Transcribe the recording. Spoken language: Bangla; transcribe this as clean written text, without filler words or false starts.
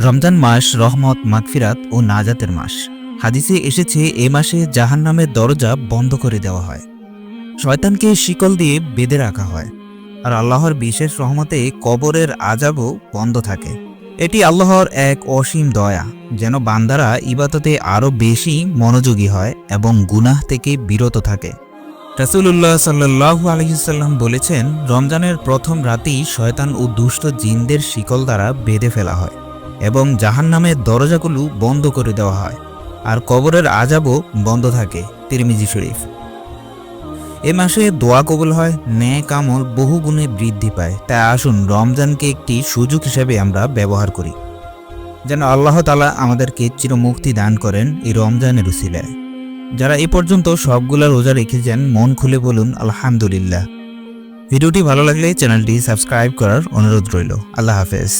রমজান মাস রহমত, মাগফিরাত ও নাজাতের মাস। হাদিসে এসেছে এ মাসে জাহান্নামের দরজা বন্ধ করে দেওয়া হয়, শয়তানকে শিকল দিয়ে বেঁধে রাখা হয়, আর আল্লাহর বিশেষ রহমতে কবরের আযাবও বন্ধ থাকে। এটি আল্লাহর এক অসীম দয়া, যেন বান্দারা ইবাদতে আরও বেশি মনোযোগী হয় এবং গুনাহ থেকে বিরত থাকে। রাসূলুল্লাহ সাল্লাল্লাহু আলাইহি ওয়াসাল্লাম বলেছেন, রমজানের প্রথম রাতেই শয়তান ও দুষ্ট জিনদের শিকল দ্বারা বেঁধে ফেলা হয় এবং জাহান্নামের দরজাগুলো বন্ধ করে দেওয়া হয়, আর কবরের আযাবও বন্ধ থাকে। তিরমিজি শরীফ। এ মাসে দোয়া কবুল হয়, নেক আমল বহু গুণে বৃদ্ধি পায়। তাই আসুন রমজানকে একটি সুযোগ হিসেবে আমরা ব্যবহার করি, যেন আল্লাহ তাআলা আমাদেরকে চিরমুক্তি দান করেন এই রমজানের উসিলায়। যারা এ পর্যন্ত সবগুলা রোজা রেখেছেন, মন খুলে বলুন আলহামদুলিল্লাহ। ভিডিওটি ভালো লাগলে চ্যানেলটি সাবস্ক্রাইব করার অনুরোধ রইল। আল্লাহ হাফেজ।